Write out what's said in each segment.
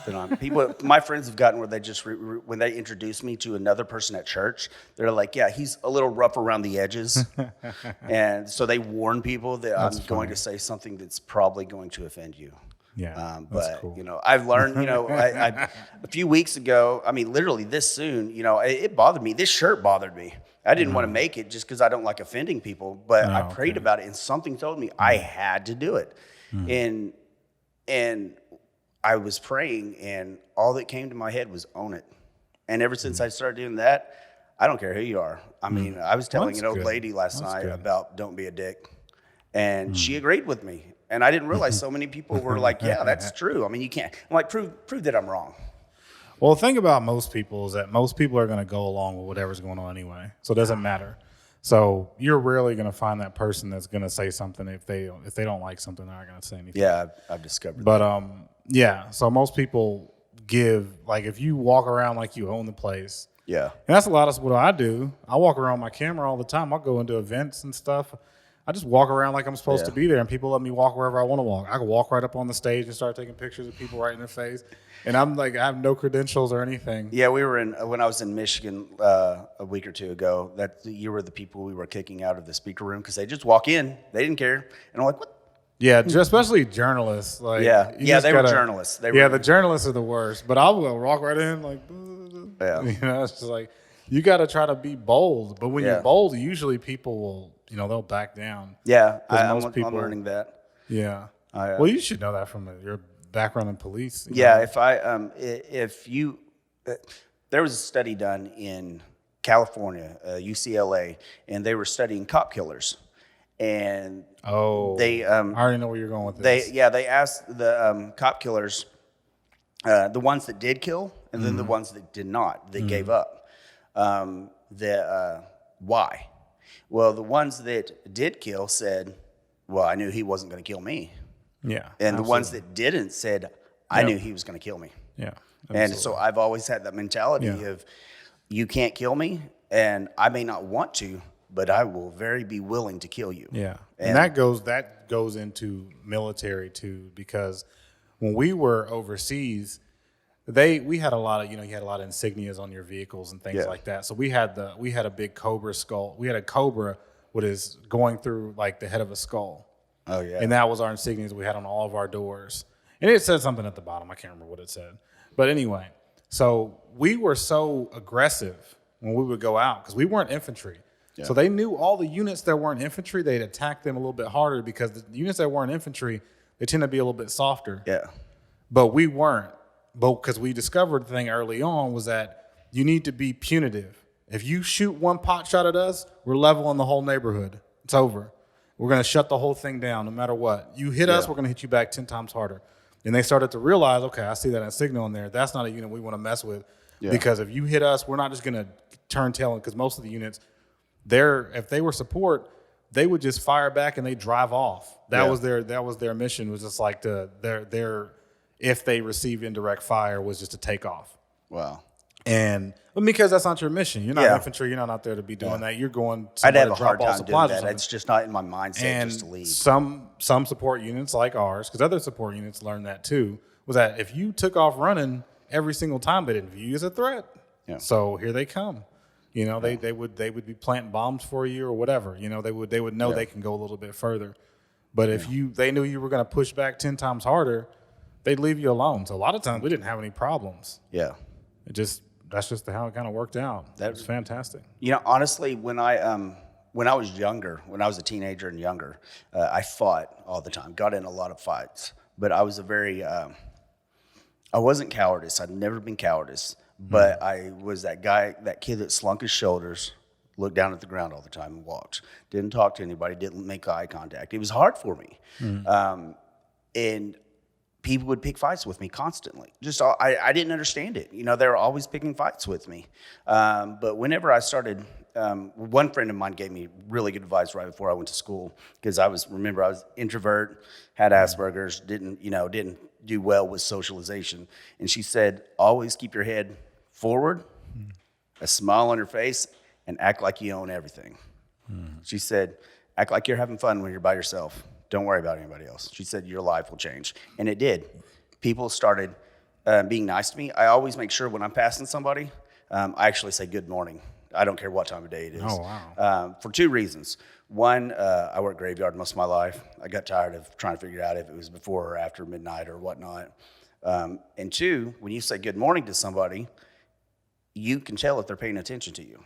that I'm people. My friends have gotten where they just when they introduce me to another person at church, they're like, "Yeah, he's a little rough around the edges," and so they warn people that That's I'm going funny. to say something that's probably going to offend you. Yeah, that's But cool. I've learned. I a few weeks ago. I mean, literally this soon. It bothered me. This shirt bothered me. I didn't want to make it just because I don't like offending people. But I Oh, prayed okay. about it, and something told me I had to do it. And and I was praying, and all that came to my head was own it. And ever since I started doing that, I don't care who you are. I mean, I was Well, telling that's an old good. lady last That's night good. about don't be a dick, and she agreed with me. And I didn't realize so many people were like, "Yeah, that's true." I mean, you can't. I'm like, prove that I'm wrong. Well, the thing about most people is that most people are going to go along with whatever's going on anyway, so it doesn't matter. So you're rarely going to find that person that's going to say something if they don't like something, they're not going to say anything. Yeah, I've discovered But that. yeah. So most people give like if you walk around like you own the place, Yeah, and that's a lot of what I do. I walk around with my camera all the time. I'll go into events and stuff. I just walk around like I'm supposed to Yeah. be there, and people let me walk wherever I want to walk. I can walk right up on the stage and start taking pictures of people right in their face, and I'm like, I have no credentials or anything. yeah. We were in when I was in Michigan a week or two ago. That you were the people we were kicking out of the speaker room because they just walk in. They didn't care, and I'm like, what? Yeah, especially journalists. Like, Yeah, you yeah. just They were gotta- journalists. They Yeah, were. the journalists are the worst. But I'll go walk right in, like, Yeah. it's just like you got to try to be bold. But when Yeah. you're bold, usually people will, they'll back down. Yeah, 'Cause I'm, most people- I'm learning that. Yeah. I, Well, you should know that from your background in police. Yeah, if you, there was a study done in California, UCLA, and they were studying cop killers, and Oh, they I already know where you're going with this. they asked the cop killers, the ones that did kill, and then the ones that did not, that gave up, why? Well, the ones that did kill said, "Well, I knew he wasn't going to kill me," Yeah. and the ones absolutely. that didn't said, "I knew he was going to kill me." Yeah. And so I've always had that mentality Yeah. of, you can't kill me, and I may not want to, but I will very be willing to kill you. Yeah, And- and that goes into military too, because when we were overseas, we had a lot of you had a lot of insignias on your vehicles and things Yeah. like that. So we had a big cobra skull. We had a cobra what is going through like the head of a skull, Oh yeah. and that was our insignias we had on all of our doors. And it said something at the bottom. I can't remember what it said, but anyway, so we were so aggressive when we would go out because we weren't infantry. Yeah. So they knew all the units that weren't infantry, they'd attack them a little bit harder because the units that weren't infantry, they tend to be a little bit softer. Yeah. But we weren't. But because we discovered the thing early on was that you need to be punitive. If you shoot one pot shot at us, we're leveling the whole neighborhood. It's over. We're going to shut the whole thing down no matter what. You hit us, we're going to hit you back 10 times harder. And they started to realize, okay, I see that insignia on there. That's not a unit we want to mess with. Yeah. Because if you hit us, we're not just going to turn tail. Because most of the units, if they were support, they would just fire back and they drive off. That Yeah. was their mission, was just like their if they receive indirect fire was just to take off. Wow. And because that's not your mission. You're not Yeah. infantry. You're not out there to be doing that. You're going I'd somewhere have to a hard drop off time doing supplies or that. something. It's just not in my mindset And just to leave. some support units like ours, because other support units learned that too, was that if you took off running every single time, they didn't view you as a threat. Yeah. So here they come. They would be planting bombs for you or whatever. They would know they can go a little bit further. But if they knew you were going to push back 10 times harder, they'd leave you alone. So a lot of times we didn't have any problems. Yeah. That's just how it kind of worked out. That was fantastic. Honestly, when I was younger, when I was a teenager and younger, I fought all the time. Got in a lot of fights, but I was I wasn't cowardice. I'd never been cowardice, but I was that kid that slunk his shoulders, looked down at the ground all the time and walked. Didn't talk to anybody. Didn't make eye contact. It was hard for me, and people would pick fights with me constantly. I didn't understand it. They were always picking fights with me. But whenever I started, one friend of mine gave me really good advice right before I went to school because I was introvert, had Asperger's, didn't do well with socialization. And she said, always keep your head forward, a smile on your face, and act like you own everything. She said, act like you're having fun when you're by yourself. Don't worry about anybody else. She said, your life will change. And it did. People started being nice to me, I always make sure when I'm passing somebody, I actually say good morning. I don't care what time of day it is. Oh, wow. For two reasons. One, I worked graveyard most of my life. I got tired of trying to figure out if it was before or after midnight or whatnot. And two, when you say good morning to somebody, you can tell if they're paying attention to you.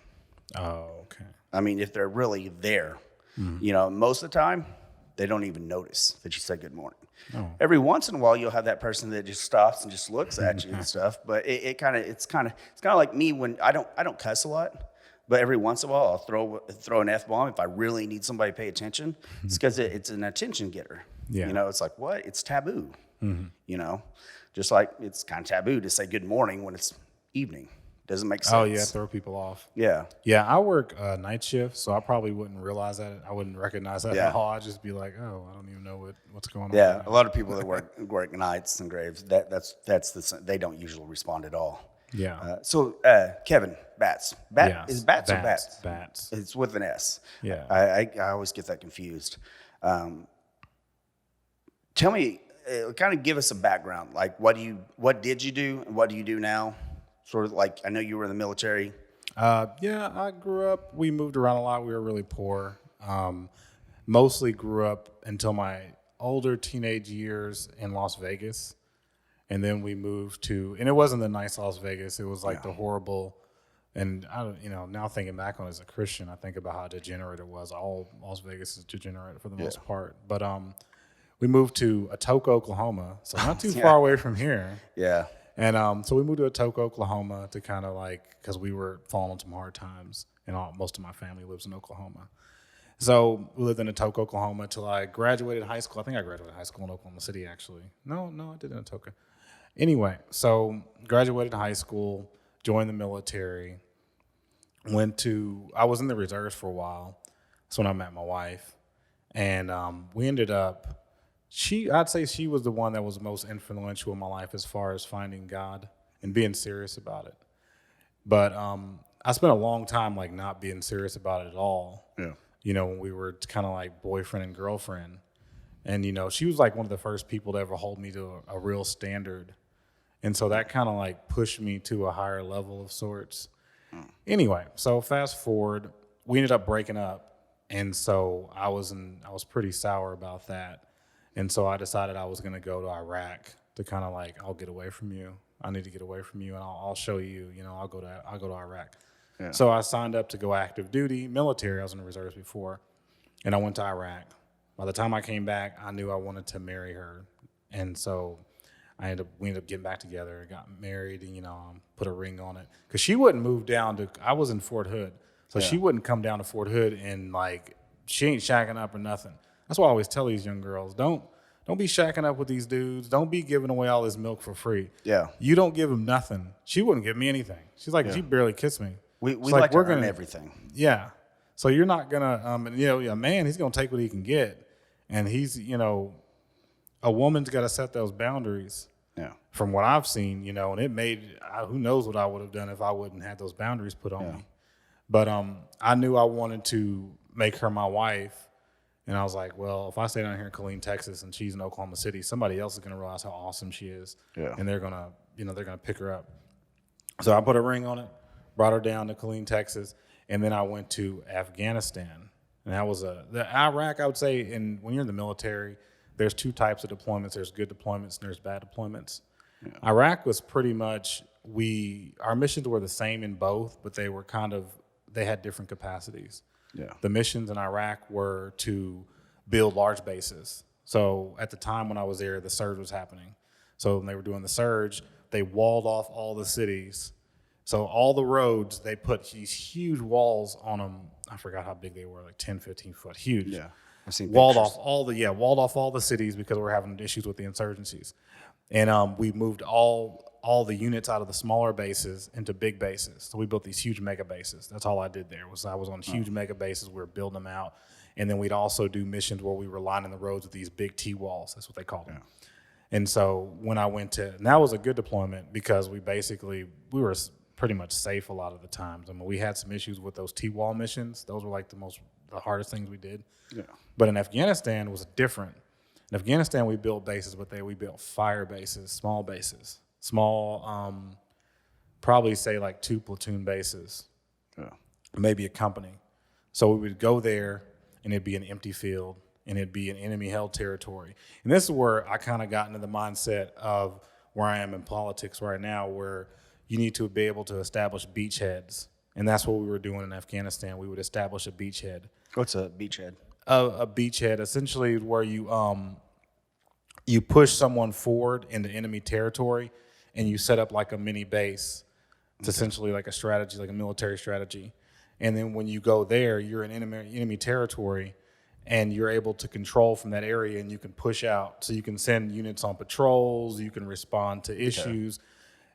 Oh, okay. I mean, if they're really there. Most of the time, they don't even notice that you said good morning. Oh. Every once in a while, you'll have that person that just stops and just looks at you and stuff. But it's kind of like me when I don't cuss a lot, but every once in a while, I'll throw an F-bomb if I really need somebody to pay attention. It's because it's an attention getter. Yeah. It's like, what? It's taboo. Just like it's kind of taboo to say good morning when it's evening. Doesn't make sense. Oh, yeah, throw people off. Yeah. Yeah, I work night shift, so I probably wouldn't realize that. I wouldn't recognize that at all. I'd just be like, oh, I don't even know what's going on. Yeah, a lot of people that work nights and graves, they don't usually respond at all. Yeah. So Kevin, bats. Yes. Is bats or bats? Bats. It's with an S. Yeah. I always get that confused. Tell me, kind of give us a background. Like, what did you do, and what do you do now? Sort of like, I know you were in the military. Yeah, I grew up. We moved around a lot. We were really poor. Mostly grew up until my older teenage years in Las Vegas. And then we moved to, and it wasn't the nice Las Vegas. It was like the horrible, and I don't, now thinking back on it as a Christian, I think about how degenerate it was. All Las Vegas is degenerate for the most part. But we moved to Atoka, Oklahoma, so not too far away from here. Yeah. And so we moved to Atoka, Oklahoma to kind of because we were falling on some hard times, and most of my family lives in Oklahoma. So we lived in Atoka, Oklahoma till I graduated high school. I think I graduated high school in Oklahoma City, actually. No, I did in Atoka. Anyway, so graduated high school, joined the military, I was in the reserves for a while. That's when I met my wife. And we ended up, I'd say she was the one that was most influential in my life as far as finding God and being serious about it. But I spent a long time not being serious about it at all. Yeah. When we were kind of like boyfriend and girlfriend. And, she was like one of the first people to ever hold me to a real standard. And so that kind of pushed me to a higher level of sorts. Anyway, so fast forward, we ended up breaking up. And so I was pretty sour about that. And so I decided I was going to go to Iraq to kind of I'll get away from you. I need to get away from you, and I'll show you. I'll go to Iraq. Yeah. So I signed up to go active duty, military. I was in the reserves before, and I went to Iraq. By the time I came back, I knew I wanted to marry her, and so we ended up getting back together, got married, and put a ring on it because she wouldn't move down to. I was in Fort Hood, so she wouldn't come down to Fort Hood and she ain't shacking up or nothing. That's why I always tell these young girls, don't be shacking up with these dudes. Don't be giving away all this milk for free. Yeah. You don't give them nothing. She wouldn't give me anything. She's like, she barely kissed me. We like to earn everything. Yeah. So you're not going to, a man, he's going to take what he can get. And he's, a woman's got to set those boundaries. Yeah. From what I've seen, and it made, who knows what I would have done if I wouldn't have those boundaries put on me. But I knew I wanted to make her my wife. And I was like, well, if I stay down here in Killeen, Texas, and she's in Oklahoma City, somebody else is going to realize how awesome she is. Yeah. And they're going to pick her up. So I put a ring on it, brought her down to Killeen, Texas, and then I went to Afghanistan. And that was the Iraq, I would say, and when you're in the military, there's two types of deployments. There's good deployments and there's bad deployments. Yeah. Iraq was pretty much, our missions were the same in both, but they had different capacities. Yeah. The missions in Iraq were to build large bases. So at the time when I was there, the surge was happening. So when they were doing the surge, they walled off all the cities. So all the roads, they put these huge walls on them. I forgot how big they were, 10, 15 foot, huge. Yeah, I've seen walled pictures. Walled off all the cities because we're having issues with the insurgencies. And we moved all the units out of the smaller bases into big bases. So we built these huge mega bases. That's all I did there. I was on huge mega bases. We were building them out. And then we'd also do missions where we were lining the roads with these big T-walls. That's what they called them. And so when I went to, and that was a good deployment because we were pretty much safe a lot of the times. I mean, we had some issues with those T-wall missions. Those were the hardest things we did. Yeah. But in Afghanistan, it was different. In Afghanistan, we built bases, but we built fire bases, small bases. small, probably say like 2 platoon bases, Yeah. maybe a company. So we would go there, and it'd be an empty field, and it'd be an enemy-held territory. And this is where I kind of got into the mindset of where I am in politics right now, where you need to be able to establish beachheads. And that's what we were doing in Afghanistan. We would establish a beachhead. What's a beachhead? A beachhead essentially where you push someone forward into enemy territory, and you set up like a mini base. It's essentially like a strategy, like a military strategy. And then when you go there, you're in enemy territory, and you're able to control from that area, and you can push out. So you can send units on patrols. You can respond to issues.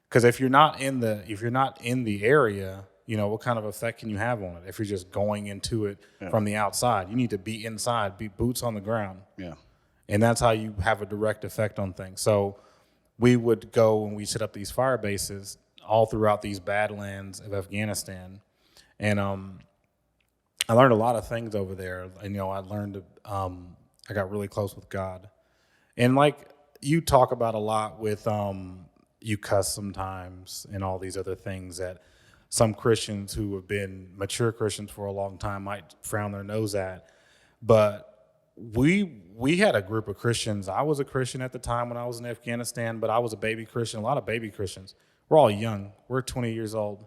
Because if you're not in the area, what kind of effect can you have on it if you're just going into it from the outside? You need to be inside, be boots on the ground. Yeah. And that's how you have a direct effect on things. So we would go and we set up these fire bases all throughout these badlands of Afghanistan. And I learned a lot of things over there. I learned, I got really close with God. And like you talk about a lot with, you cuss sometimes and all these other things that some Christians who have been mature Christians for a long time might frown their nose at. But we had a group of Christians. I was a Christian at the time when I was in Afghanistan, but I was a baby Christian. A lot of baby Christians. We're all young. We're 20 years old.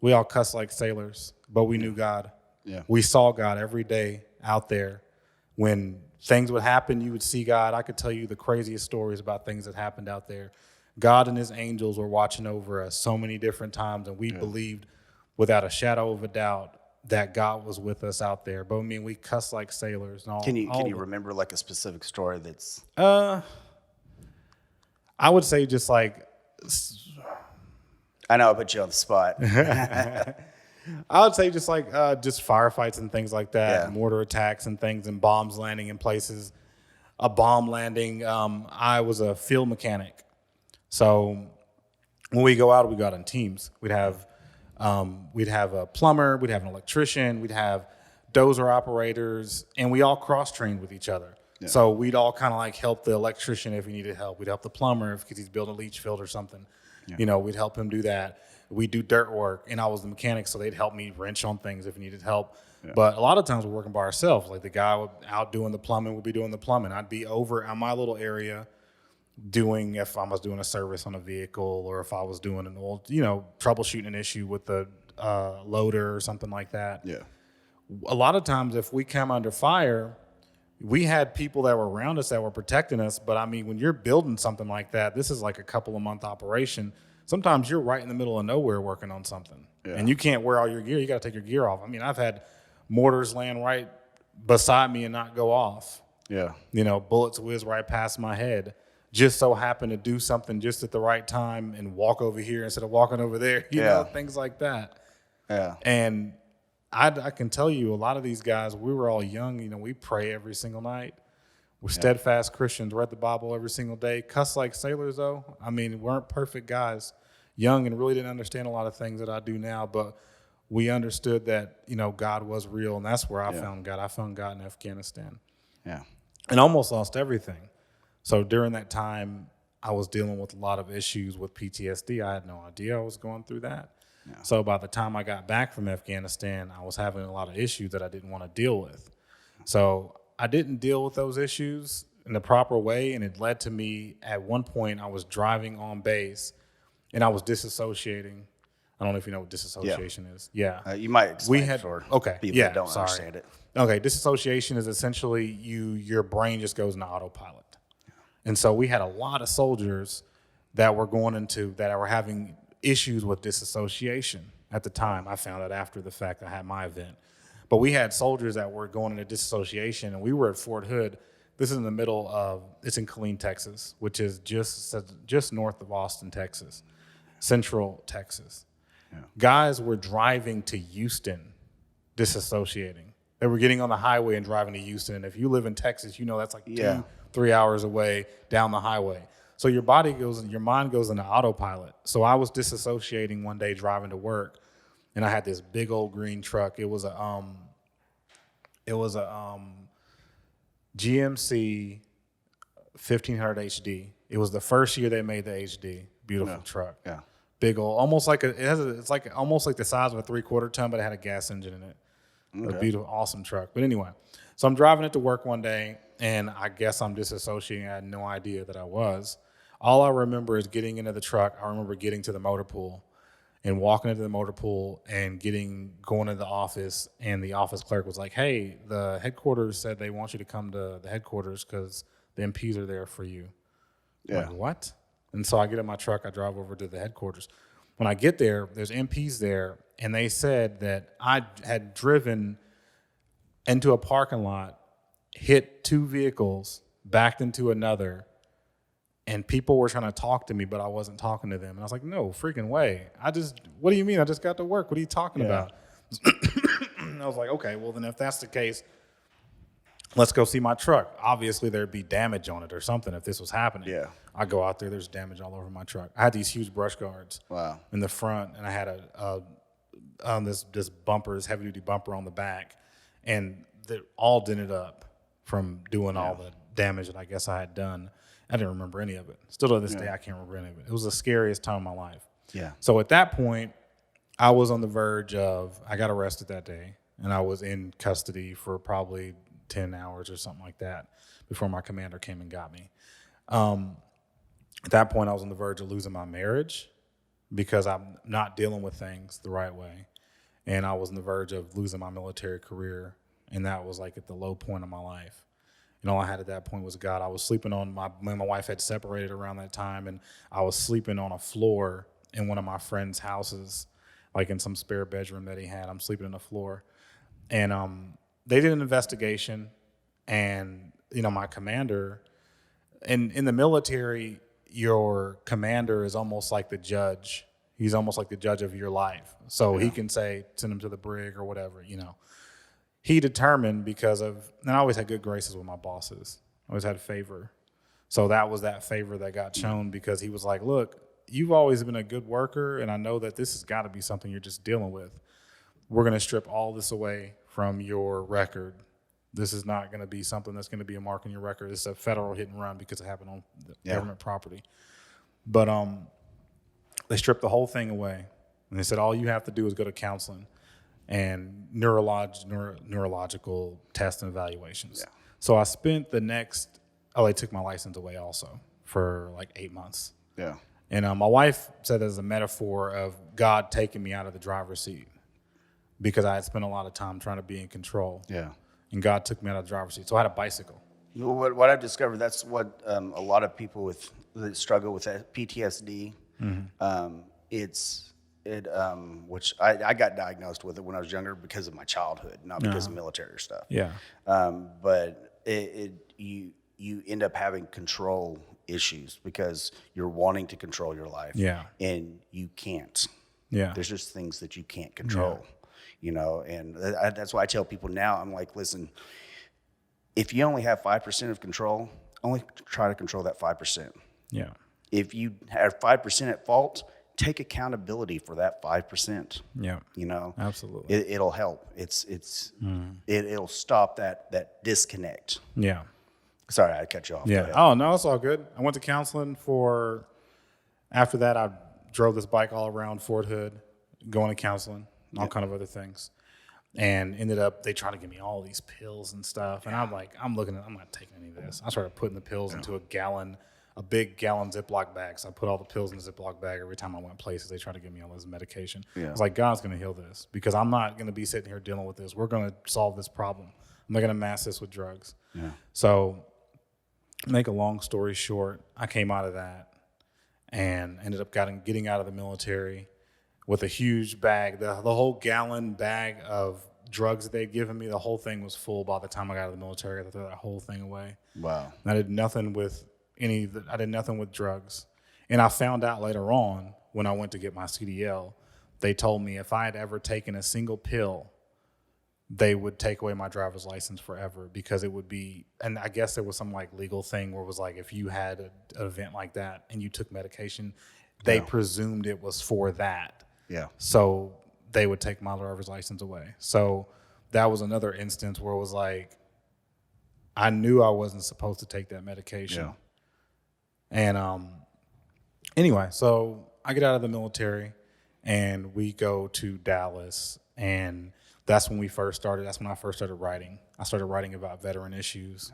We all cuss like sailors, but we knew God. Yeah. We saw God every day out there. When things would happen, you would see God. I could tell you the craziest stories about things that happened out there. God and his angels were watching over us so many different times, and we believed without a shadow of a doubt that God was with us out there. But I mean, we cuss like sailors. And all, Can you remember like a specific story that's? I would say just like. I know I put you on the spot. I would say just like just firefights and things like that, Yeah. mortar attacks and things, and bombs landing in places. A bomb landing. I was a field mechanic, so when we go out in teams. We'd have a plumber, we'd have an electrician, we'd have dozer operators, and we all cross-trained with each other. Yeah. So we'd all kind of like help the electrician if he needed help. We'd help the plumber because he's building a leach field or something. Yeah. We'd help him do that. We'd do dirt work, and I was the mechanic, so they'd help me wrench on things if he needed help. Yeah. But a lot of times we're working by ourselves. Like the guy out doing the plumbing would be doing the plumbing. I'd be over in my little area if I was doing a service on a vehicle, or if I was doing an old, troubleshooting an issue with the loader or something like that. Yeah. A lot of times if we come under fire, we had people that were around us that were protecting us. But I mean, when you're building something like that, this is like a couple of month operation. Sometimes you're right in the middle of nowhere working on something, and you can't wear all your gear. You got to take your gear off. I mean, I've had mortars land right beside me and not go off. Yeah. Bullets whiz right past my head. Just so happen to do something just at the right time and walk over here instead of walking over there, you know, things like that. Yeah. And I can tell you a lot of these guys, we were all young, we pray every single night. We're steadfast Christians, read the Bible every single day. Cuss like sailors, though. I mean, we weren't perfect guys, young, and really didn't understand a lot of things that I do now. But we understood that, God was real, and that's where I found God. I found God in Afghanistan. Yeah. And almost lost everything. So during that time, I was dealing with a lot of issues with PTSD. I had no idea I was going through that. Yeah. So by the time I got back from Afghanistan, I was having a lot of issues that I didn't want to deal with. So I didn't deal with those issues in the proper way, and it led to me, at one point, I was driving on base, and I was disassociating. I don't know if you know what disassociation is. Yeah. You might explain it for people that don't understand it. Okay, disassociation is essentially your brain just goes into autopilot. And so we had a lot of soldiers that were having issues with disassociation at the time. I found out after the fact I had my event. But we had soldiers that were going into disassociation, and we were at Fort Hood. This is in the middle of, it's in Killeen, Texas, which is just north of Austin, Texas, central Texas. Yeah. Guys were driving to Houston, disassociating. They were getting on the highway and driving to Houston. And if you live in Texas, that's like 2-3 hours away down the highway. So your mind goes into autopilot. So I was disassociating one day driving to work, and I had this big old green truck. It was a GMC 1500 HD. It was the first year they made the HD. beautiful truck. Yeah. Big old, almost like it's like almost like the size of a 3/4 ton, but it had a gas engine in it. Okay. A beautiful, awesome truck. But anyway, so I'm driving it to work one day, and I guess I'm disassociating. I had no idea that I was. All I remember is getting into the truck. I remember getting to the motor pool and walking into the motor pool and going to the office, and the office clerk was like, "Hey, the headquarters said they want you to come to the headquarters because the MPs are there for you." I'm Yeah. like, what? And so I get in my truck, I drive over to the headquarters. When I get there, there's MPs there, and they said that I had driven into a parking lot, hit 2 vehicles, backed into another, and people were trying to talk to me, but I wasn't talking to them. And I was like, no freaking way. What do you mean? I just got to work. What are you talking about? And I was like, okay, well, then if that's the case, let's go see my truck. Obviously, there'd be damage on it or something if this was happening. Yeah. I go out there, there's damage all over my truck. I had these huge brush guards in the front, and I had this bumper, this heavy-duty bumper on the back, and they're all dented up from doing all the damage that I guess I had done. I didn't remember any of it. Still to this day, I can't remember any of it. It was the scariest time of my life. Yeah. So at that point, I was on the verge of, I got arrested that day, and I was in custody for probably 10 hours or something like that before my commander came and got me. At that point, I was on the verge of losing my marriage because I'm not dealing with things the right way. And I was on the verge of losing my military career, and that was like at the low point of my life. And all I had at that point was God. I was sleeping when my wife had separated around that time, and I was sleeping on a floor in one of my friend's houses, like in some spare bedroom that he had. I'm sleeping on the floor. And they did an investigation, and, my commander, and in the military, your commander is almost like the judge. He's almost like the judge of your life. So he can say, send him to the brig or whatever, He determined and I always had good graces with my bosses. I always had favor. So that was that favor that got shown because he was like, look, you've always been a good worker, and I know that this has got to be something you're just dealing with. We're going to strip all this away from your record. This is not going to be something that's going to be a mark on your record. It's a federal hit and run because it happened on government property. But they stripped the whole thing away, and they said all you have to do is go to counseling and neurological tests and evaluations. Yeah. So I spent they took my license away also for like 8 months. Yeah. And my wife said it as a metaphor of God taking me out of the driver's seat because I had spent a lot of time trying to be in control. Yeah. And God took me out of the driver's seat. So I had a bicycle. What I've discovered, that's what a lot of people that struggle with PTSD, which I got diagnosed with it when I was younger because of my childhood, not because of military stuff. Yeah. But you end up having control issues because you're wanting to control your life. Yeah. And you can't. Yeah. There's just things that you can't control, and that's why I tell people now, I'm like, listen, if you only have 5% of control, only try to control that 5%. Yeah. If you have 5% at fault, take accountability for that 5%. Yeah. Absolutely. It'll help. It'll stop that disconnect. Yeah. Sorry, I cut you off. Yeah. Oh, no, it's all good. I went to counseling after that, I drove this bike all around Fort Hood, going to counseling, all kind of other things. And ended up, they tried to give me all these pills and stuff. And I'm like, I'm not taking any of this. I started putting the pills into a big gallon Ziploc bag. So I put all the pills in the Ziploc bag every time I went places. They tried to give me all this medication. Yeah. I was like, God's going to heal this because I'm not going to be sitting here dealing with this. We're going to solve this problem. I'm not going to mask this with drugs. Yeah. So make a long story short, I came out of that and ended up getting out of the military with a huge bag. The whole gallon bag of drugs that they'd given me, the whole thing was full by the time I got out of the military. I had to throw that whole thing away. Wow. And I did nothing with drugs. And I found out later on when I went to get my CDL, they told me if I had ever taken a single pill, they would take away my driver's license forever because it would be, and I guess there was some like legal thing where it was like if you had an event like that and you took medication, they presumed it was for that. Yeah. So they would take my driver's license away. So that was another instance where it was like, I knew I wasn't supposed to take that medication. Yeah. And Anyway, so I get out of the military and we go to Dallas, and that's when we first started. That's when I first started writing. I started writing about veteran issues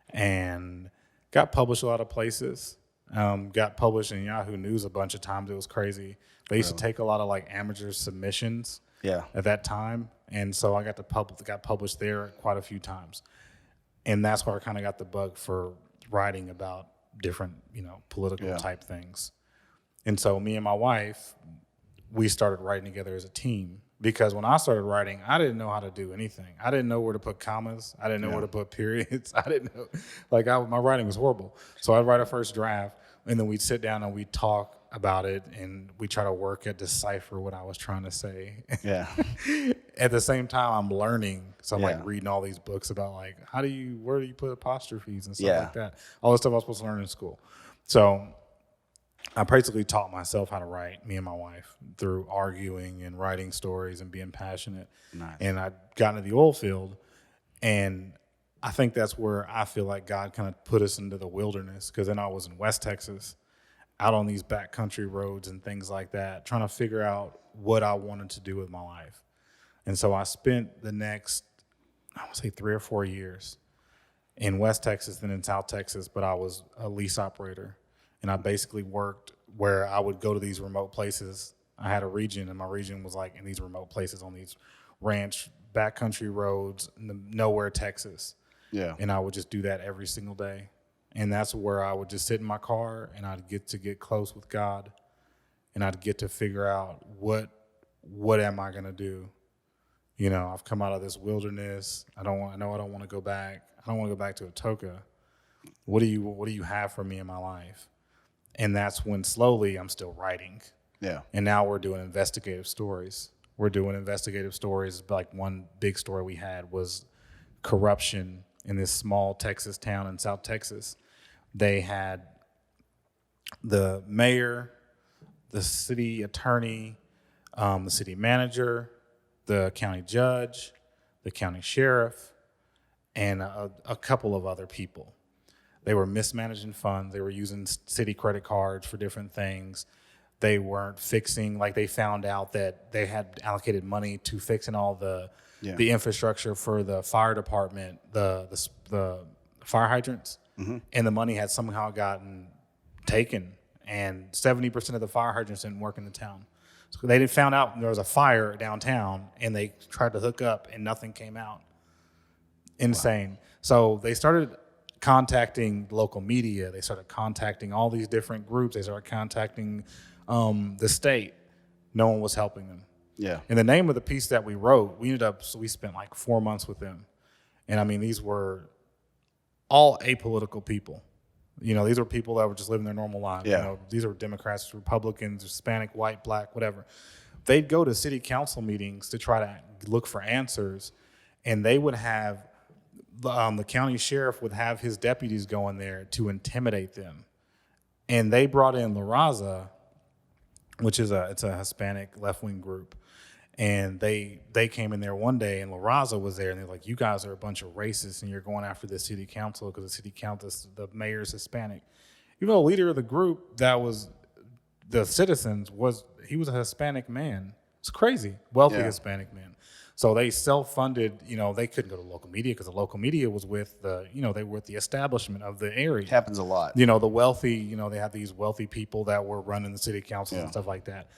and got published a lot of places. Got published in Yahoo News a bunch of times. It was crazy. They used to take a lot of like amateur submissions Yeah. at that time, and so I got published there quite a few times, and that's where I kind of got the bug for writing about different, political type things. And so me and my wife, we started writing together as a team, because when I started writing, I didn't know how to do anything. I didn't know where to put commas. I didn't know where to put periods. I didn't know, my writing was horrible. So I'd write a first draft, and then we'd sit down and we'd talk about it, and we try to work at decipher what I was trying to say. Yeah. At the same time, I'm learning. So I'm Yeah. like reading all these books about like, where do you put apostrophes and stuff Yeah. like that. All the stuff I was supposed to learn in school. So I basically taught myself how to write, me and my wife, through arguing and writing stories and being passionate. Nice. And I got into the oil field, and I think that's where I feel like God kind of put us into the wilderness, because then I was in West Texas, out on these backcountry roads and things like that, trying to figure out what I wanted to do with my life. And so I spent the next, I would say 3 or 4 years in West Texas, then in South Texas, but I was a lease operator. And I basically worked where I would go to these remote places. I had a region, and my region was like in these remote places on these ranch backcountry roads, nowhere Texas. Yeah. And I would just do that every single day. And that's where I would just sit in my car, and I'd get close with God, and I'd get to figure out what am I gonna do? I've come out of this wilderness. I don't want to go back. I don't want to go back to Atoka. What do you have for me in my life? And that's when slowly I'm still writing. Yeah. And now we're doing investigative stories. Like one big story we had was corruption in this small Texas town in South Texas. They had the mayor, the city attorney, the city manager, the county judge, the county sheriff, and a couple of other people. They were mismanaging funds. They were using city credit cards for different things. They weren't fixing, like they found out that they had allocated money to fixing all the infrastructure for the fire department, the fire hydrants, and the money had somehow gotten taken, and 70% of the fire hydrants didn't work in the town. So they found out there was a fire downtown, and they tried to hook up, and nothing came out. Insane. Wow. So they started contacting local media. They started contacting all these different groups. They started contacting the state. No one was helping them. Yeah. And the name of the piece that we wrote, we spent like 4 months with them. And I mean, these were all apolitical people. These were people that were just living their normal lives. Yeah. These are Democrats, Republicans, Hispanic, white, black, whatever. They'd go to city council meetings to try to look for answers, and they would have the county sheriff would have his deputies go in there to intimidate them. And they brought in Theraza, which is it's a Hispanic left-wing group. And they came in there one day, and Theraza was there, and they're like, "You guys are a bunch of racists, and you're going after the city council because the city council, the mayor's Hispanic." The leader of the group that was the citizens he was a Hispanic man. It's crazy, wealthy Hispanic man. So they self-funded. They couldn't go to local media because the local media was with they were with the establishment of the area. It happens a lot. The wealthy. They had these wealthy people that were running the city councils and stuff like that.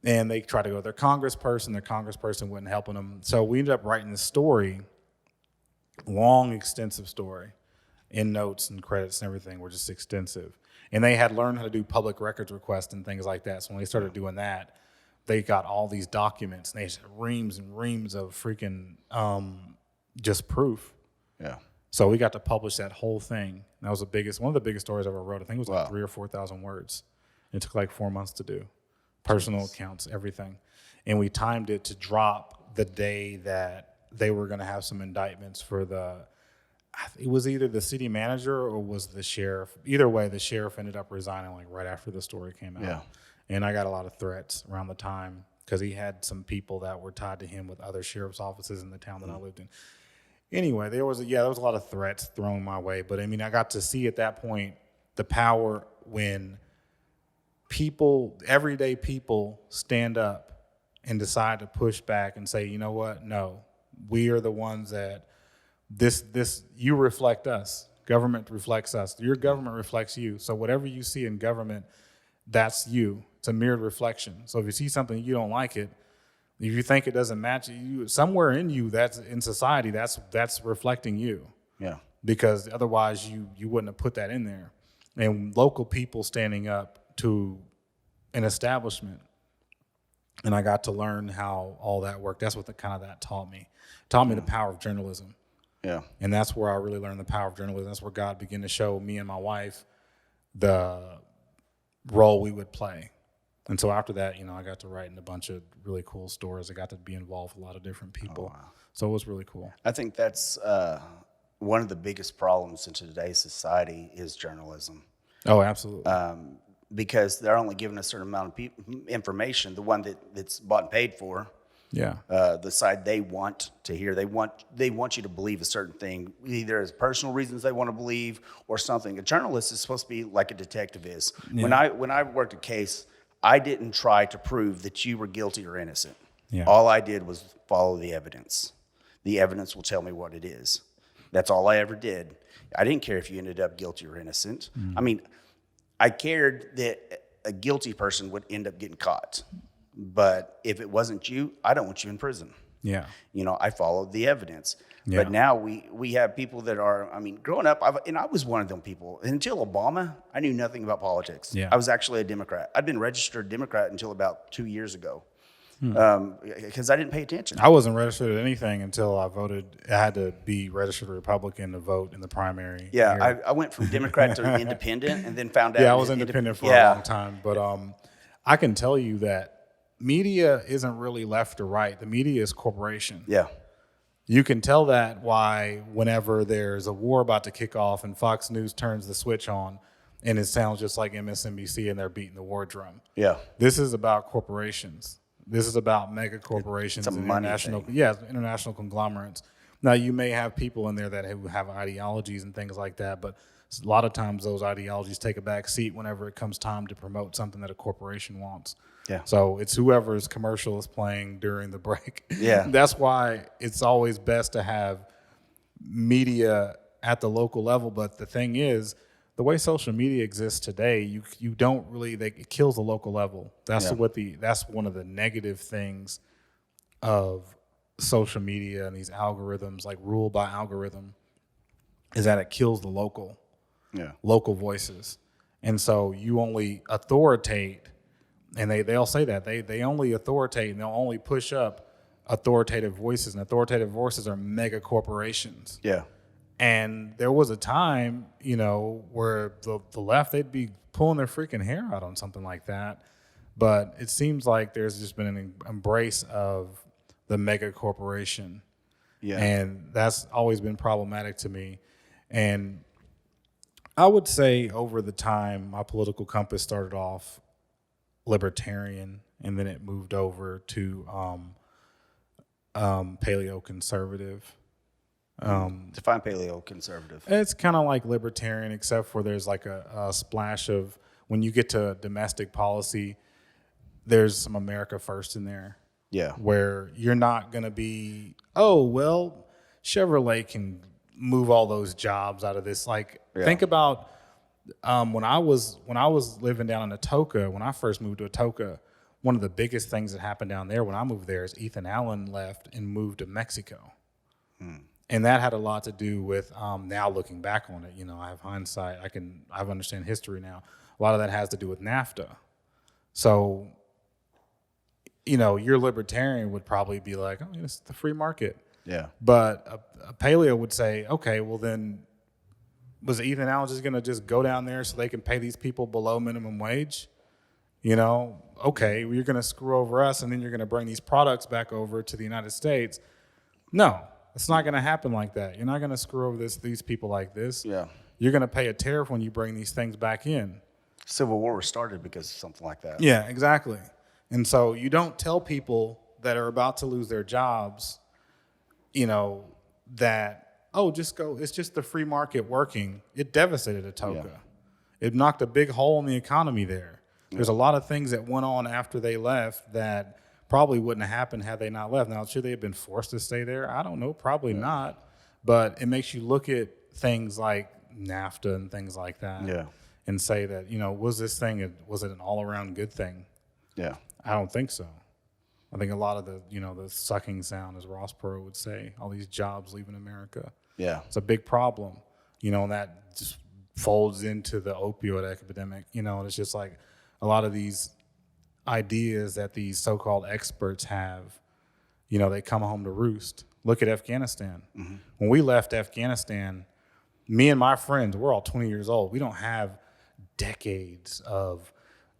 And they tried to go to their congressperson wasn't helping them. So we ended up writing this story, long, extensive story, in notes and credits and everything were just extensive. And they had learned how to do public records requests and things like that. So when they started doing that, they got all these documents, and they had reams and reams of freaking just proof. Yeah. So we got to publish that whole thing. And that was one of the biggest stories I ever wrote. I think it was like 3,000 or 4,000 words. It took like 4 months to do. Personal accounts, everything. And we timed it to drop the day that they were going to have some indictments for it was either the city manager or was the sheriff. Either way, the sheriff ended up resigning like right after the story came out. Yeah. And I got a lot of threats around the time because he had some people that were tied to him with other sheriff's offices in the town that I lived in. Anyway, there was a lot of threats thrown my way. But I mean, I got to see at that point the power when everyday people stand up and decide to push back and say, you know what? No, we are the ones that you reflect us. Government reflects us. Your government reflects you. So whatever you see in government, that's you. It's a mirrored reflection. So if you see something you don't like it, if you think it doesn't match you, somewhere in you, that's in society, that's reflecting you. Yeah. Because otherwise you wouldn't have put that in there. And local people standing up to an establishment, and I got to learn how all that worked. That's what that taught me. It taught me the power of journalism. Yeah. And that's where I really learned the power of journalism. That's where God began to show me and my wife the role we would play. And so after that, I got to write in a bunch of really cool stories. I got to be involved with a lot of different people. Oh, wow. So it was really cool. I think that's one of the biggest problems in today's society is journalism. Oh, absolutely. Because they're only giving a certain amount of information, the one that's bought and paid for. Yeah. The side they want to hear. They want you to believe a certain thing, either as personal reasons they want to believe or something. A journalist is supposed to be like a detective is. Yeah. When I worked a case, I didn't try to prove that you were guilty or innocent. Yeah. All I did was follow the evidence. The evidence will tell me what it is. That's all I ever did. I didn't care if you ended up guilty or innocent. I mean, I cared that a guilty person would end up getting caught. But if it wasn't you, I don't want you in prison. Yeah. I followed the evidence. Yeah. But now we have people that are, growing up, I was one of them people. Until Obama, I knew nothing about politics. Yeah. I was actually a Democrat. I'd been registered Democrat until about 2 years ago. Because I didn't pay attention. I wasn't registered at anything until I voted. I had to be registered Republican to vote in the primary. Yeah, I went from Democrat to independent and then found out. Yeah, I was independent for a long time. But I can tell you that media isn't really left or right. The media is corporation. Yeah. You can tell that whenever there's a war about to kick off and Fox News turns the switch on and it sounds just like MSNBC and they're beating the war drum. Yeah. This is about corporations. This is about mega corporations and international conglomerates. Now, you may have people in there that have ideologies and things like that, but a lot of times those ideologies take a back seat whenever it comes time to promote something that a corporation wants. Yeah. So it's whoever's commercial is playing during the break. Yeah. That's why it's always best to have media at the local level. But the thing is, the way social media exists today, you don't really, it kills the local level. That's that's one of the negative things of social media and these algorithms, like ruled by algorithm, is that it kills the local voices. And so you only authoritate, and they'll say that they only authoritate and they'll only push up authoritative voices, and authoritative voices are mega corporations. Yeah. And there was a time, where the left, they'd be pulling their freaking hair out on something like that. But it seems like there's just been an embrace of the mega corporation. Yeah. And that's always been problematic to me. And I would say over the time, my political compass started off libertarian, and then it moved over to paleo-conservative. Define paleo-conservative. It's kind of like libertarian, except for there's like a splash of, when you get to domestic policy, there's some America First in there. Yeah. Where you're not going to be, Chevrolet can move all those jobs out of this. Think about when I was living down in Atoka, when I first moved to Atoka, one of the biggest things that happened down there when I moved there is Ethan Allen left and moved to Mexico. And that had a lot to do with, now looking back on it, I have hindsight. I understand history now. A lot of that has to do with NAFTA. So, your libertarian would probably be like, oh, it's the free market. Yeah. But a paleo would say, okay, well then, was Ethan Allen just going to just go down there so they can pay these people below minimum wage? Okay, well, you're going to screw over us, and then you're going to bring these products back over to the United States. No. It's not going to happen like that. You're not going to screw over these people like this. Yeah. You're going to pay a tariff when you bring these things back in. Civil War was started because of something like that. Yeah, exactly. And so you don't tell people that are about to lose their jobs, that, just go. It's just the free market working. It devastated Atoka. Yeah. It knocked a big hole in the economy there. There's a lot of things that went on after they left that probably wouldn't have happened had they not left. Now, should they have been forced to stay there? I don't know. Probably not. But it makes you look at things like NAFTA and things like that and say that, was it an all-around good thing? Yeah. I don't think so. I think a lot of the sucking sound, as Ross Perot would say, all these jobs leaving America. Yeah. It's a big problem, and that just folds into the opioid epidemic, and it's just like a lot of these ideas that these so-called experts have, they come home to roost. Look at Afghanistan. Mm-hmm. When we left Afghanistan, me and my friends, we're all 20 years old. We don't have decades of,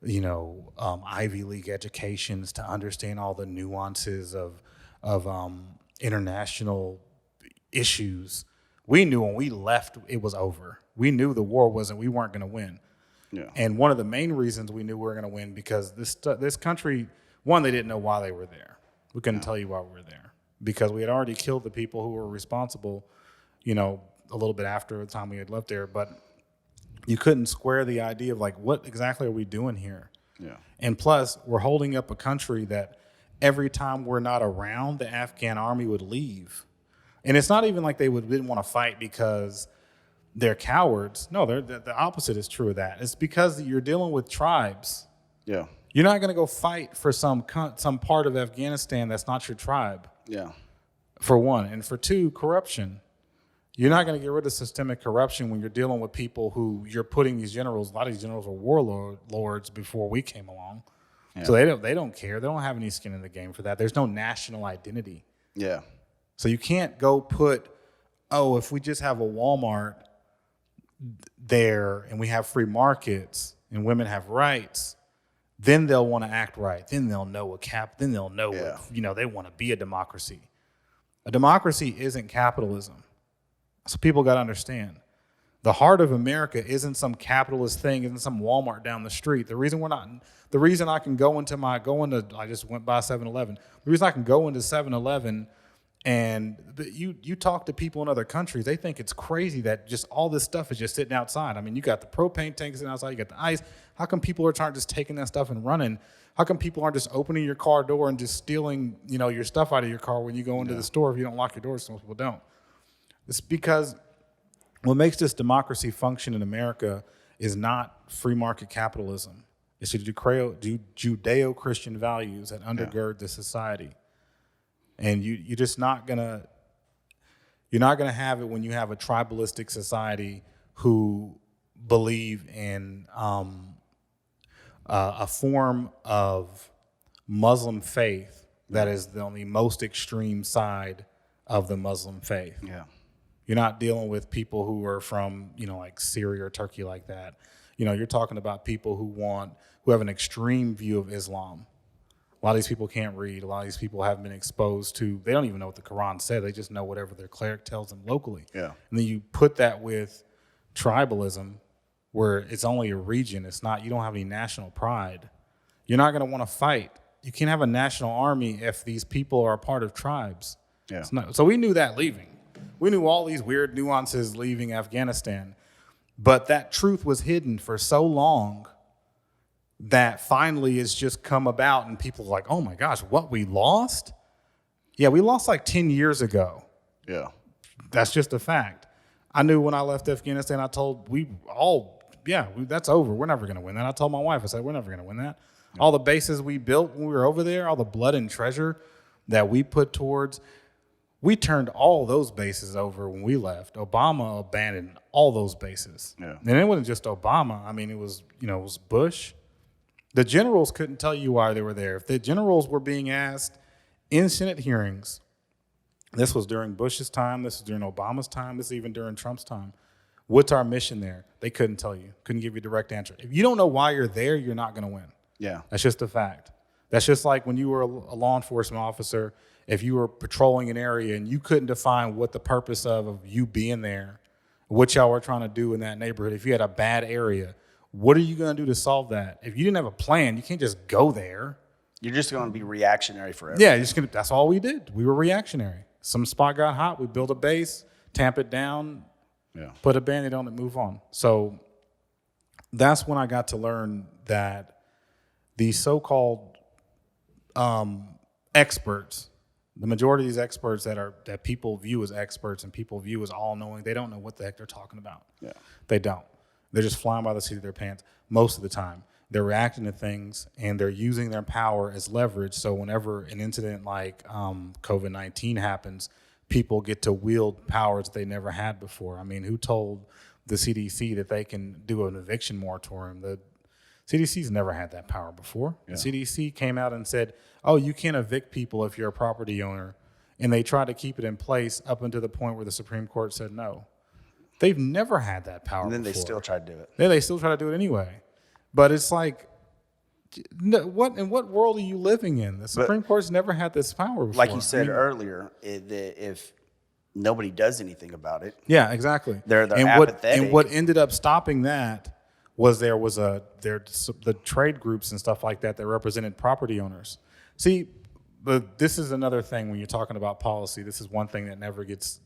Ivy League educations to understand all the nuances of international issues. We knew when we left, it was over. We knew the war we weren't going to win. Yeah. And one of the main reasons we knew we were going to win because this country, one, they didn't know why they were there. We couldn't tell you why we were there because we had already killed the people who were responsible, a little bit after the time we had left there. But you couldn't square the idea of like, what exactly are we doing here? Yeah. And plus, we're holding up a country that every time we're not around, the Afghan army would leave. And it's not even like they didn't want to fight because they're cowards. No, the opposite is true of that. It's because you're dealing with tribes. Yeah. You're not going to go fight for some part of Afghanistan that's not your tribe. Yeah. For one. And for two, corruption. You're not going to get rid of systemic corruption when you're dealing with people who you're putting these generals. A lot of these generals were warlords before we came along. Yeah. So they don't care. They don't have any skin in the game for that. There's no national identity. Yeah. So you can't go put, if we just have a Walmart there and we have free markets and women have rights, then they'll want to act right. Then they'll know then they'll know what, they want to be a democracy. A democracy isn't capitalism. So people got to understand. The heart of America isn't some capitalist thing, isn't some Walmart down the street. The reason I can I just went by 7-Eleven. The reason I can go into 7-Eleven and you talk to people in other countries, they think it's crazy that just all this stuff is just sitting outside. I mean, you got the propane tanks sitting outside, you got the ice. How come people aren't just taking that stuff and running? How come people aren't just opening your car door and just stealing, your stuff out of your car when you go into the store if you don't lock your doors? Most people don't. It's because what makes this democracy function in America is not free market capitalism. It's the Judeo-Christian values that undergird the society. And you're just not gonna have it when you have a tribalistic society who believe in a form of Muslim faith that is on the most extreme side of the Muslim faith. Yeah. You're not dealing with people who are from, like Syria or Turkey like that. You're talking about people who have an extreme view of Islam. A lot of these people can't read. A lot of these people haven't been exposed to, they don't even know what the Quran said. They just know whatever their cleric tells them locally. Yeah. And then you put that with tribalism where it's only a region. It's not, you don't have any national pride. You're not going to want to fight. You can't have a national army if these people are a part of tribes. Yeah. So we knew that leaving. We knew all these weird nuances leaving Afghanistan. But that truth was hidden for so long that finally it's just come about and people are like, oh my gosh, what, we lost? Yeah, we lost like 10 years ago. Yeah. That's just a fact. I knew when I left Afghanistan, I told that's over. We're never going to win that. I told my wife, I said, we're never going to win that. Yeah. All the bases we built when we were over there, all the blood and treasure that we put towards, we turned all those bases over when we left. Obama abandoned all those bases. Yeah. And it wasn't just Obama. I mean, it was Bush. The generals couldn't tell you why they were there. If the generals were being asked in Senate hearings, this was during Bush's time, this was during Obama's time, this is even during Trump's time, what's our mission there? They couldn't tell you, couldn't give you a direct answer. If you don't know why you're there, you're not going to win. Yeah. That's just a fact. That's just like when you were a law enforcement officer, if you were patrolling an area and you couldn't define what the purpose of you being there, what y'all were trying to do in that neighborhood, if you had a bad area, what are you going to do to solve that? If you didn't have a plan, you can't just go there. You're just going to be reactionary forever. Yeah, that's all we did. We were reactionary. Some spot got hot, we built a base, tamp it down, put a Band-Aid on it, move on. So that's when I got to learn that these so-called experts, the majority of these experts that people view as experts and people view as all-knowing, they don't know what the heck they're talking about. Yeah. They don't. They're just flying by the seat of their pants most of the time. They're reacting to things, and they're using their power as leverage. So whenever an incident like COVID-19 happens, people get to wield powers they never had before. I mean, who told the CDC that they can do an eviction moratorium? The CDC's never had that power before. Yeah. The CDC came out and said, oh, you can't evict people if you're a property owner. And they tried to keep it in place up until the point where the Supreme Court said no. They've never had that power before. And then they still tried to do it. Yeah, they still try to do it anyway. But it's like, in what world are you living in? The Supreme Court's never had this power before. Like you said earlier, if nobody does anything about it. Yeah, exactly. They're apathetic. And what ended up stopping that was the trade groups and stuff like that represented property owners. See, but this is another thing when you're talking about policy. This is one thing that never gets.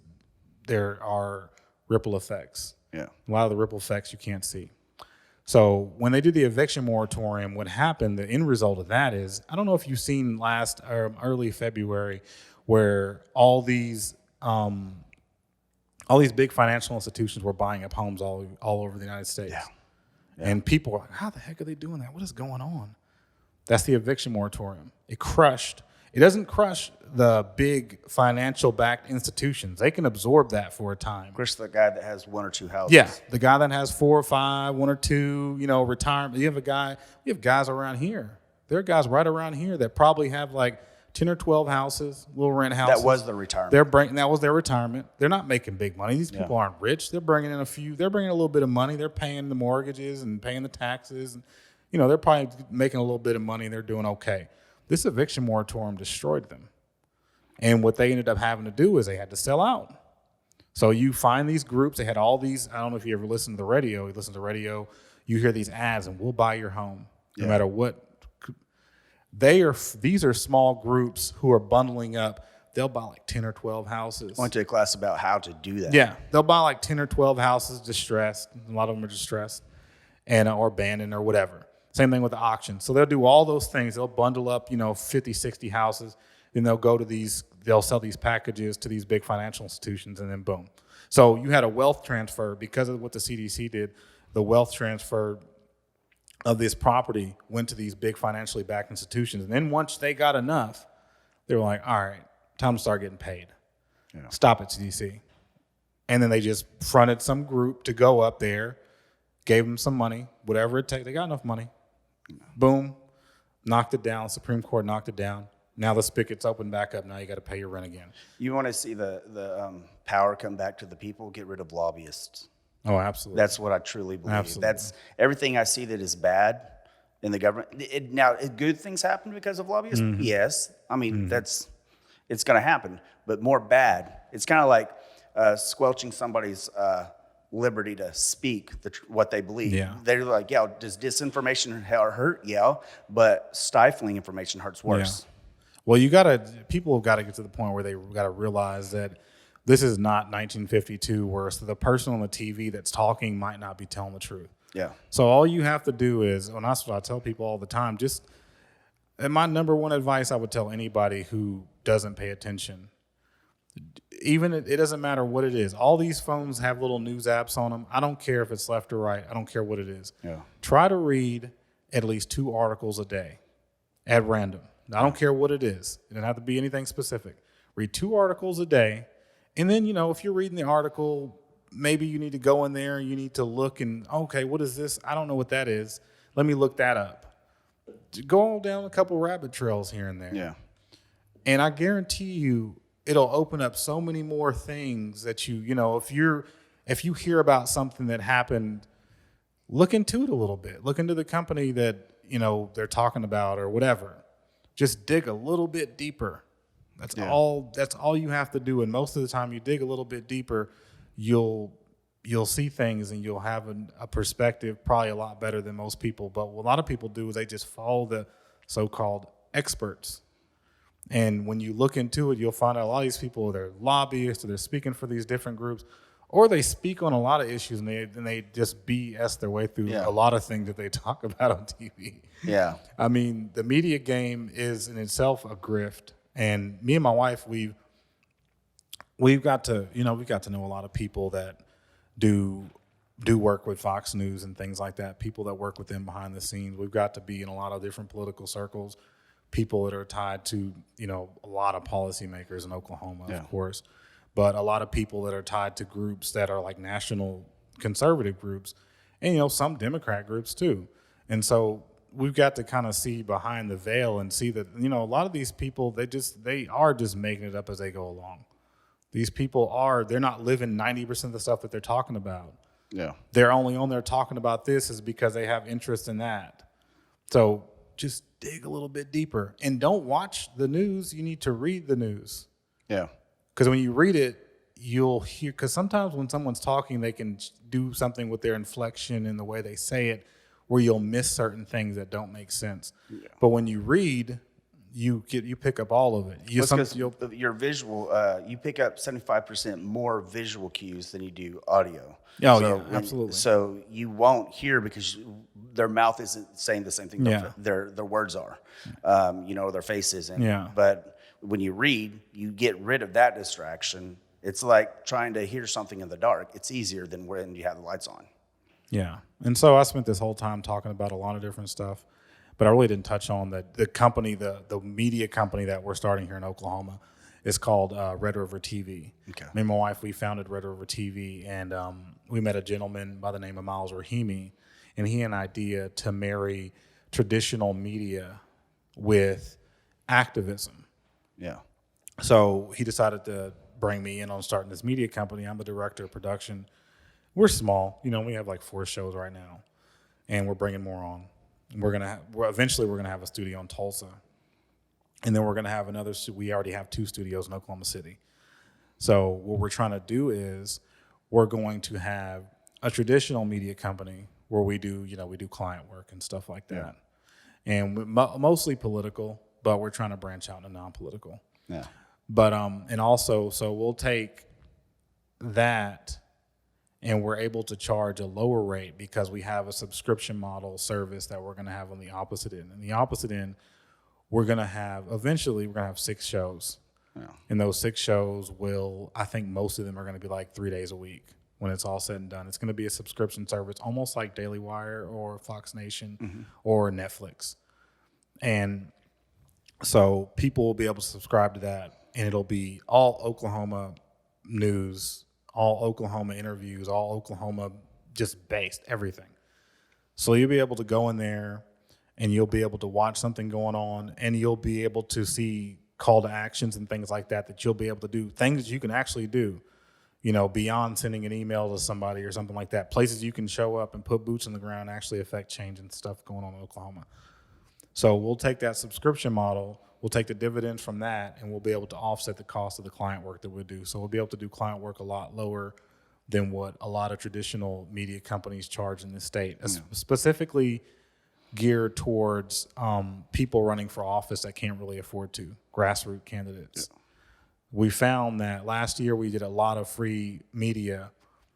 There are ripple effects. Yeah, a lot of the ripple effects you can't see. So when they do the eviction moratorium, what happened? The end result of that is, I don't know if you've seen early February, where all these big financial institutions were buying up homes all over the United States. Yeah. And people are like, how the heck are they doing that? What is going on? That's the eviction moratorium. It doesn't crush the big financial-backed institutions. They can absorb that for a time. Of course, the guy that has one or two houses. Yeah, the guy that has 4 or 5, 1 or 2, retirement. We have guys around here. There are guys right around here that probably have like 10 or 12 houses, little rent houses. That was the retirement. That was their retirement. They're not making big money. These people aren't rich. They're bringing in they're bringing a little bit of money. They're paying the mortgages and paying the taxes. And, they're probably making a little bit of money. And they're doing okay. This eviction moratorium destroyed them. And what they ended up having to do is they had to sell out. So you find these groups. They had all these. I don't know if you ever listen to the radio. You listen to the radio. You hear these ads, and we'll buy your home no matter what. These are small groups who are bundling up. They'll buy like 10 or 12 houses. I went to a class about how to do that. Yeah, they'll buy like 10 or 12 houses distressed. A lot of them are distressed or abandoned or whatever. Same thing with the auction. So they'll do all those things. They'll bundle up, 50, 60 houses. Then they'll sell these packages to these big financial institutions, and then boom. So you had a wealth transfer because of what the CDC did. The wealth transfer of this property went to these big financially backed institutions. And then once they got enough, they were like, all right, time to start getting paid. Yeah. Stop it, CDC. And then they just fronted some group to go up there, gave them some money, whatever it takes. They got enough money. Boom, knocked it down. Supreme Court knocked it down. Now the spigot's open back up. Now you got to pay your rent again. You want to see the power come back to the people, get rid of lobbyists. Oh, absolutely. That's what I truly believe. Absolutely. That's everything I see that is bad in the government. Now, good things happen because of lobbyists? Mm-hmm. Yes. I mean, it's going to happen. But more bad. It's kind of like squelching somebody's liberty to speak what they believe. Yeah. They're like, does disinformation hurt? Yeah. But stifling information hurts worse. Yeah. Well, people have got to get to the point where they got to realize that this is not 1952, where the person on the TV that's talking might not be telling the truth. Yeah. So all you have to do is, and that's what I tell people all the time, and my number one advice I would tell anybody who doesn't pay attention, even it doesn't matter what it is. All these phones have little news apps on them. I don't care if it's left or right. I don't care what it is. Yeah. Try to read at least 2 articles a day at random. I don't care what it is. It doesn't have to be anything specific. Read 2 articles a day. And then, if you're reading the article, maybe you need to go in there and you need to look and, okay, what is this? I don't know what that is. Let me look that up. Go down a couple rabbit trails here and there. Yeah. And I guarantee you it'll open up so many more things that if you hear about something that happened, look into it a little bit. Look into the company that, they're talking about or whatever. Just dig a little bit deeper. That's all you have to do. And most of the time you dig a little bit deeper, you'll see things and you'll have a perspective probably a lot better than most people. But what a lot of people do is they just follow the so-called experts. And when you look into it, you'll find out a lot of these people, they're lobbyists or they're speaking for these different groups. or they speak on a lot of issues and they just BS their way through Yeah. a lot of things that they talk about on TV. Yeah. I mean, the media game is in itself a grift, and me and my wife, we've got to know a lot of people that do work with Fox News and things like that, people that work with them behind the scenes. We've got to be in a lot of different political circles, people that are tied to, a lot of policymakers in Oklahoma, of course, but a lot of people that are tied to groups that are like national conservative groups and, some Democrat groups too. And so we've got to kind of see behind the veil and see that, a lot of these people, they are just making it up as they go along. These people they're not living 90% of the stuff that they're talking about. Yeah. They're only on there talking about this is because they have interest in that. So just dig a little bit deeper and don't watch the news. You need to read the news. Yeah. Because when you read it, you'll hear, because sometimes when someone's talking, they can do something with their inflection and the way they say it where you'll miss certain things that don't make sense. Yeah. But when you read, you pick up all of it. Your visual, you pick up 75% more visual cues than you do audio. Oh, yeah, absolutely. So you won't hear because their mouth isn't saying the same thing. Yeah. Their words are, their face isn't. Yeah. But when you read, you get rid of that distraction. It's like trying to hear something in the dark. It's easier than when you have the lights on. Yeah. And so I spent this whole time talking about a lot of different stuff, but I really didn't touch on the company, the media company that we're starting here in Oklahoma. It's called Red River TV. Okay. Me and my wife, we founded Red River TV, and we met a gentleman by the name of Miles Rahimi, and he had an idea to marry traditional media with activism. Yeah. So he decided to bring me in on starting this media company. I'm the director of production. We're small. We have like 4 shows right now, and we're bringing more on. Eventually we're gonna have a studio in Tulsa, and then we're gonna have another. We already have 2 studios in Oklahoma City. So what we're trying to do is we're going to have a traditional media company where we do client work and stuff like that, and mostly political, but we're trying to branch out into non-political. Yeah. But and also, so we'll take that. And we're able to charge a lower rate because we have a subscription model service that we're going to have on the opposite end. And the opposite end, eventually we're going to have 6 shows. Yeah. And those 6 shows I think most of them are going to be like 3 days a week when it's all said and done. It's going to be a subscription service, almost like Daily Wire or Fox Nation or Netflix. And so people will be able to subscribe to that, and it'll be all Oklahoma news, all Oklahoma interviews, all Oklahoma just based, everything. So you'll be able to go in there and you'll be able to watch something going on, and you'll be able to see call to actions and things like that you'll be able to do, things that you can actually do, beyond sending an email to somebody or something like that, places you can show up and put boots on the ground and actually affect change and stuff going on in Oklahoma. So we'll take that subscription model, we'll take the dividends from that, and we'll be able to offset the cost of the client work that we do. So we'll be able to do client work a lot lower than what a lot of traditional media companies charge in this state, specifically geared towards people running for office that can't really afford to, grassroots candidates. Yeah. We found that last year we did a lot of free media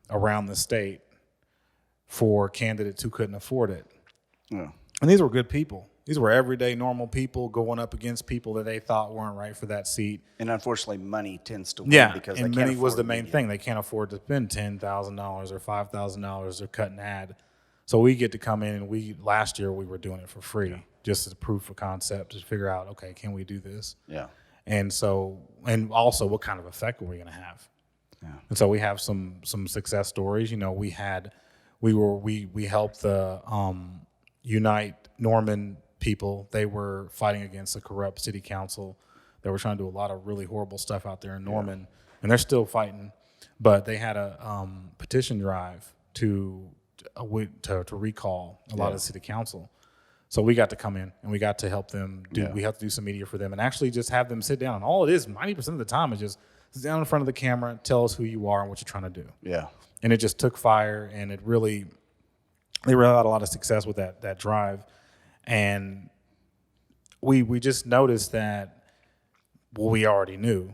around the state for candidates who couldn't afford it. Yeah. And these were good people. These were everyday, normal people going up against people that they thought weren't right for that seat. And unfortunately, money tends to win because and they can't money was the main media. thing. They can't afford to spend $10,000 or $5,000 or cut an ad. So we get to come in, and last year we were doing it for free, just as a proof of concept to figure out, okay, can we do this? Yeah. And also, what kind of effect are we going to have? Yeah. And so we have some success stories. We helped the Unite Norman people. They were fighting against a corrupt city council. They were trying to do a lot of really horrible stuff out there in Norman, and they're still fighting. But they had a petition drive to recall a lot of the city council. So we got to come in and we got to help them do. We have to do some media for them and actually just have them sit down. And all it is, 90% of the time, is just sit down in front of the camera, tell us who you are and what you're trying to do. Yeah. And it just took fire, and they really had a lot of success with that drive. And we just noticed that we already knew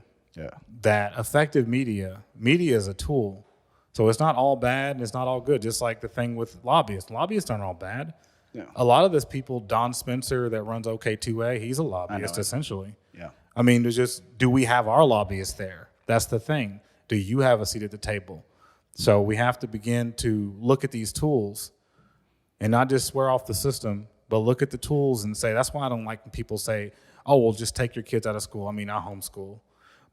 that effective media is a tool So it's not all bad and it's not all good. Just like the thing with lobbyists. Lobbyists aren't all bad. Yeah. A lot of this people, Don Spencer that runs OK2A, he's a lobbyist it. essentially. Yeah. I mean, do we have our lobbyists there? That's the thing. Do you have a seat at the table? So we have to begin to look at these tools and not just swear off the system, but look at the tools and say, that's why I don't like when people say, oh, well, just take your kids out of school. I mean, I homeschool.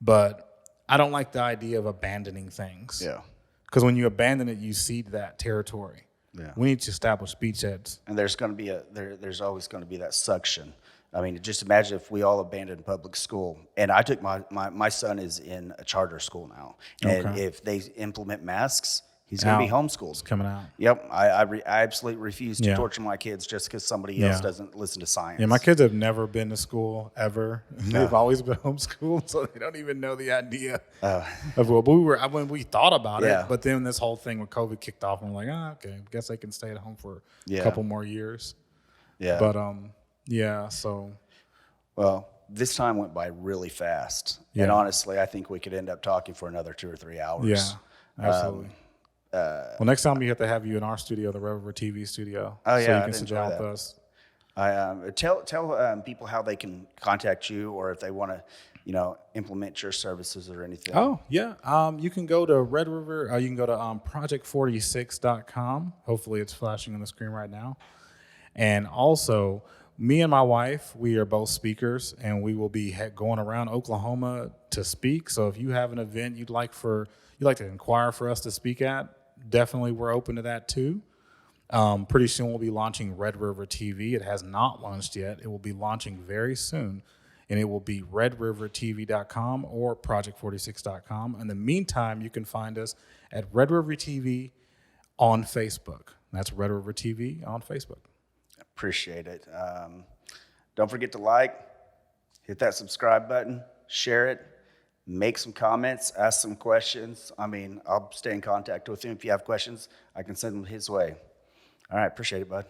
But I don't like the idea of abandoning things. Yeah. Because when you abandon it, you cede that territory. Yeah. We need to establish beachheads. And there's going to be there's always going to be that suction. I mean, just imagine if we all abandoned public school. And I took my son is in a charter school now. And Okay. if they implement masks, he's going to be Out. homeschooled. It's coming out. Yep. I absolutely refuse to Yeah. torture my kids just because somebody else Yeah. doesn't listen to science. Yeah, my kids have never been to school ever. They've always been homeschooled, so they don't even know the idea of what when we thought about Yeah. it. But then this whole thing with COVID kicked off, and we're like, okay, guess they can stay at home for Yeah. a couple more years. Yeah. But yeah. So Well, this time went by really fast. Yeah. And honestly, I think we could end up talking for another 2 or 3 hours. yeah, absolutely. Well, next time we have to have you in our studio, the Red River TV studio. Oh, so yeah, you can I'd sit enjoy down that. with us. I tell people how they can contact you, or if they want to, implement your services or anything. Oh, yeah. You can go to Red River. You can go to project46.com. Hopefully it's flashing on the screen right now. And also, me and my wife, we are both speakers, and we will be going around Oklahoma to speak. So if you have an event you'd like to inquire for us to speak at, definitely we're open to that too. Pretty soon we'll be launching Red River TV. It has not launched yet. It will be launching very soon, and it will be redrivertv.com or project46.com. In the meantime, you can find us at Red River TV on Facebook. That's Red River TV on Facebook. Appreciate it. Don't forget to hit that subscribe button, share it, make some comments, ask some questions. I mean, I'll stay in contact with him. If you have questions, I can send them his way. All right, appreciate it, bud.